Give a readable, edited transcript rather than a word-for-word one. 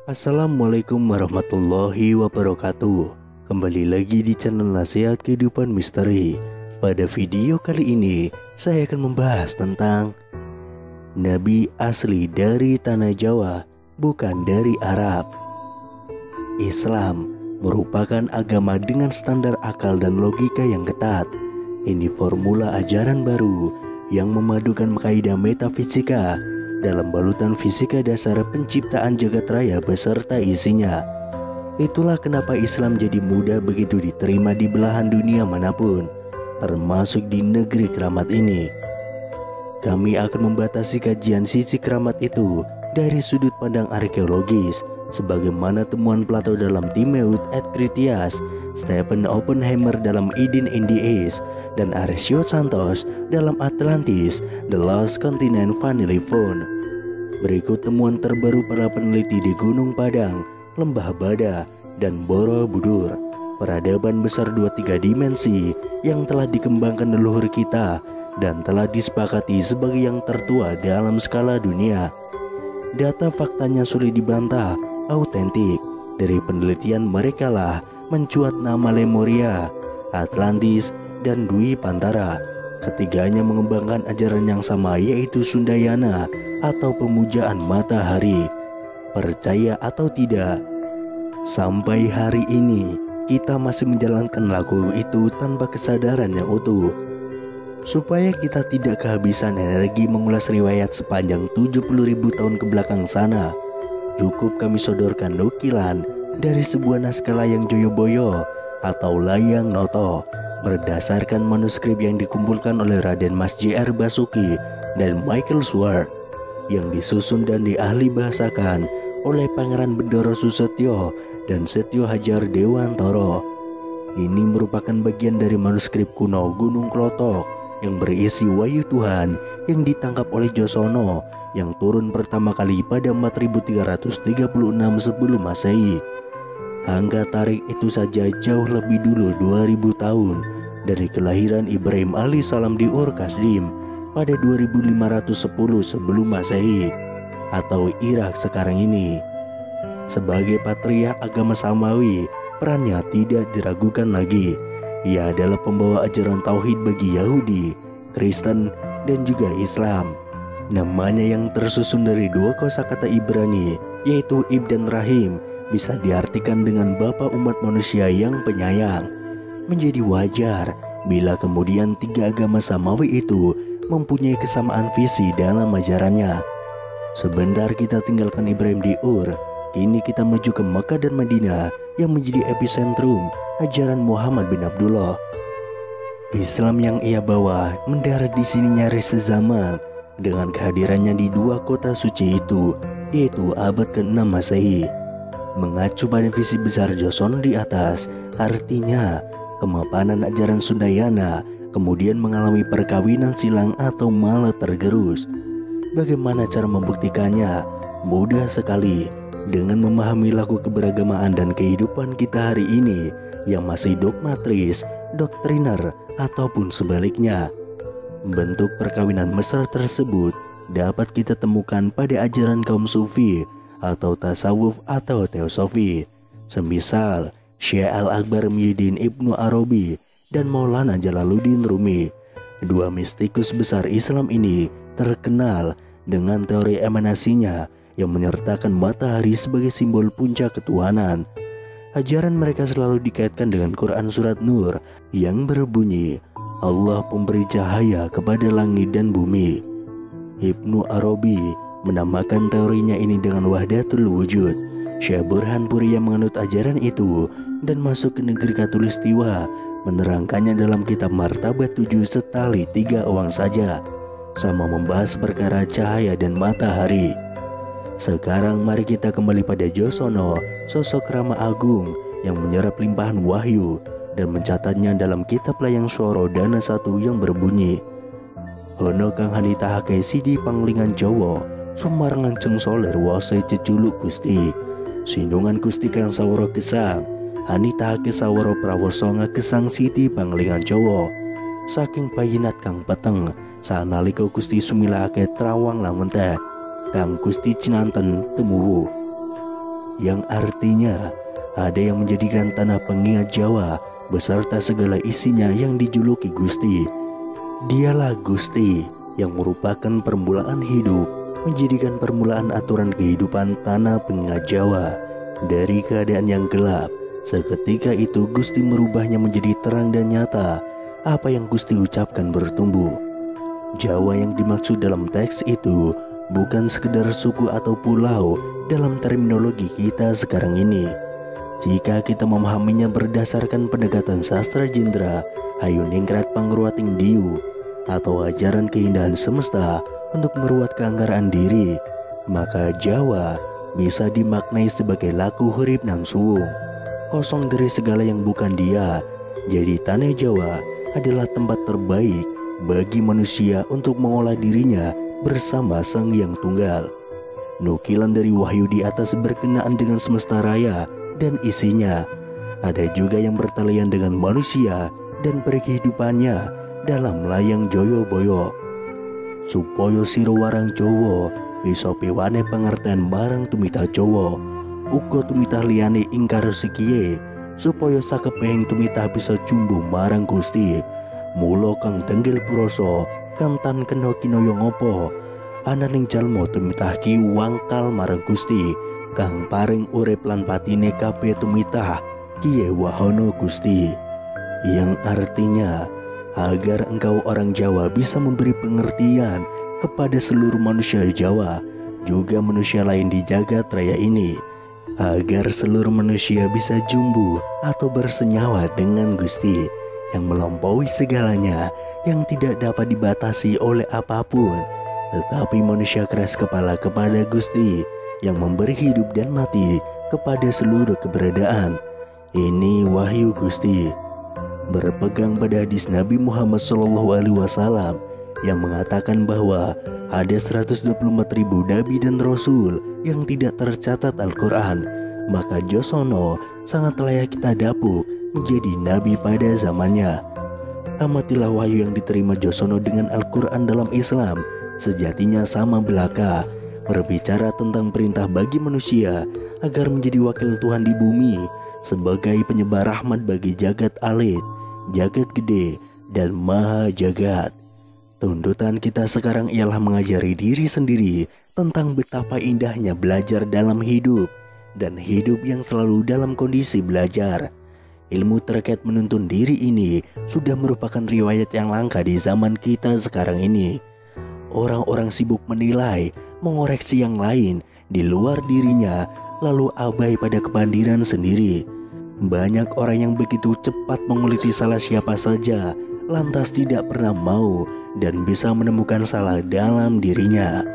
Assalamualaikum warahmatullahi wabarakatuh. Kembali lagi di channel Nasihat Kehidupan Misteri. Pada video kali ini saya akan membahas tentang Nabi asli dari tanah Jawa, bukan dari Arab. Islam merupakan agama dengan standar akal dan logika yang ketat. Ini formula ajaran baru yang memadukan kaidah metafisika dalam balutan fisika dasar penciptaan jagat raya beserta isinya. Itulah kenapa Islam jadi mudah begitu diterima di belahan dunia manapun, termasuk di negeri keramat ini. Kami akan membatasi kajian sisi keramat itu dari sudut pandang arkeologis, sebagaimana temuan Plato dalam Timaeus et Critias, Stephen Oppenheimer dalam Eden in the East, dan Aresio Santos dalam Atlantis, The Lost Continent Finally Found. Berikut temuan terbaru para peneliti di Gunung Padang, Lembah Bada, dan Borobudur, peradaban besar 2-3 dimensi yang telah dikembangkan leluhur kita dan telah disepakati sebagai yang tertua dalam skala dunia. Data faktanya sulit dibantah, autentik. Dari penelitian mereka lah mencuat nama Lemuria, Atlantis, dan Dwi Pantara. Ketiganya mengembangkan ajaran yang sama, yaitu Sundayana atau pemujaan matahari. Percaya atau tidak, sampai hari ini kita masih menjalankan laku itu tanpa kesadaran yang utuh. Supaya kita tidak kehabisan energi mengulas riwayat sepanjang 70.000 tahun ke belakang sana, cukup kami sodorkan nukilan dari sebuah naskah Layang Joyoboyo atau Layang Noto, berdasarkan manuskrip yang dikumpulkan oleh Raden Mas J.R. Basuki dan Michael Swart, yang disusun dan diahli bahasakan oleh Pangeran Bendoro Susetyo dan Setyo Hajar Dewantoro. Ini merupakan bagian dari manuskrip kuno Gunung Klotok yang berisi wahyu Tuhan yang ditangkap oleh Josono yang turun pertama kali pada 4336 sebelum Masehi. Angka tarik itu saja jauh lebih dulu 2000 tahun dari kelahiran Ibrahim alaihissalam di Ur Kasdim pada 2510 sebelum Masehi atau Irak sekarang ini. Sebagai patriark agama Samawi, perannya tidak diragukan lagi. Ia adalah pembawa ajaran tauhid bagi Yahudi, Kristen, dan juga Islam. Namanya yang tersusun dari dua kosakata Ibrani, yaitu Ib dan Rahim, bisa diartikan dengan Bapa umat manusia yang penyayang. Menjadi wajar bila kemudian tiga agama Samawi itu mempunyai kesamaan visi dalam ajarannya. Sebentar kita tinggalkan Ibrahim di Ur, kini kita menuju ke Mekah dan Madinah yang menjadi epicentrum ajaran Muhammad bin Abdullah. Islam yang ia bawa mendarat di sini nyaris sezaman dengan kehadirannya di dua kota suci itu, yaitu abad ke-6 Masehi. Mengacu pada visi besar Josono di atas, artinya kemapanan ajaran Sundayana kemudian mengalami perkawinan silang atau malah tergerus. Bagaimana cara membuktikannya? Mudah sekali, dengan memahami laku keberagamaan dan kehidupan kita hari ini yang masih dogmatris, doktriner, ataupun sebaliknya. Bentuk perkawinan mesra tersebut dapat kita temukan pada ajaran kaum sufi atau tasawuf atau teosofi, semisal Syekh Al-Akbar Muhyiddin Ibnu Arabi dan Maulana Jalaluddin Rumi. Dua mistikus besar Islam ini terkenal dengan teori emanasinya yang menyertakan matahari sebagai simbol puncak ketuhanan. Ajaran mereka selalu dikaitkan dengan Quran Surat Nur yang berbunyi, Allah pemberi cahaya kepada langit dan bumi. Ibnu Arabi menamakan teorinya ini dengan Wahdatul Wujud. Syekh Burhanpuri yang menganut ajaran itu dan masuk ke negeri Katulistiwa menerangkannya dalam kitab Martabat 7 setali 3 uang saja, sama membahas perkara cahaya dan matahari. Sekarang mari kita kembali pada Josono, sosok Rama Agung yang menyerap limpahan wahyu dan mencatatnya dalam kitab Layang Swara Dana 1 yang berbunyi, Hono kang hanitahake sidi panglingan Jawa, Sumarangan ceng soler wasai ceculuk Gusti. Sindungan Gusti kang sawara gesang, hanitahake sawara prawasanga gesang sidi panglingan Jawa. Saking payinat kang peteng, sanalika Gusti sumilahake trawang lamun teh, kang Gusti cinanten temuwu. yang artinya ada yang menjadikan tanah pengingat Jawa beserta segala isinya yang dijuluki Gusti. Dialah Gusti yang merupakan permulaan hidup, menjadikan permulaan aturan kehidupan tanah pengingat Jawa. Dari keadaan yang gelap, seketika itu Gusti merubahnya menjadi terang dan nyata. Apa yang Gusti ucapkan bertumbuh. Jawa yang dimaksud dalam teks itu bukan sekedar suku atau pulau dalam terminologi kita sekarang ini. Jika kita memahaminya berdasarkan pendekatan sastra Jendra, Hayuningrat Pangruating Diu, atau ajaran keindahan semesta untuk meruat keanggaraan diri, maka Jawa bisa dimaknai sebagai laku hurip nang suwung, kosong dari segala yang bukan dia. Jadi tanah Jawa adalah tempat terbaik bagi manusia untuk mengolah dirinya bersama Sang Yang Tunggal. Nukilan dari wahyu di atas berkenaan dengan semesta raya dan isinya. Ada juga yang bertalian dengan manusia dan kehidupannya dalam layang Joyo Boyo. Supaya sira warang Jawa bisa piwane pangerten marang tumita Jawa, uga tumita liyane ingkar sikiye, supaya sakebehing tumita bisa jumbo marang Gusti. Mula kang denggil puroso kang tan kena kinaya ngopo, ananing jalma tumitah ki wangkal marang Gusti kang paring urip lan patine kabeh tumitah kiye wahana Gusti. Yang artinya agar engkau orang Jawa bisa memberi pengertian kepada seluruh manusia Jawa, juga manusia lain di jagat raya ini, agar seluruh manusia bisa jumbu atau bersenyawa dengan Gusti yang melampaui segalanya, yang tidak dapat dibatasi oleh apapun. Tetapi manusia keras kepala kepada Gusti yang memberi hidup dan mati kepada seluruh keberadaan. Ini wahyu Gusti. Berpegang pada hadis Nabi Muhammad SAW yang mengatakan bahwa ada 124.000 nabi dan rasul yang tidak tercatat Al-Quran, maka Josono sangat layak kita dapuk menjadi nabi pada zamannya. Amatilah wahyu yang diterima Josono dengan Al-Quran dalam Islam, sejatinya sama belaka, berbicara tentang perintah bagi manusia agar menjadi wakil Tuhan di bumi sebagai penyebar rahmat bagi jagat alit, jagat gede, dan maha jagat. Tuntutan kita sekarang ialah mengajari diri sendiri tentang betapa indahnya belajar dalam hidup, dan hidup yang selalu dalam kondisi belajar. Ilmu terkait menuntun diri ini sudah merupakan riwayat yang langka di zaman kita sekarang ini. Orang-orang sibuk menilai, mengoreksi yang lain di luar dirinya, lalu abai pada kepandiran sendiri. Banyak orang yang begitu cepat menguliti salah siapa saja, lantas tidak pernah mau dan bisa menemukan salah dalam dirinya.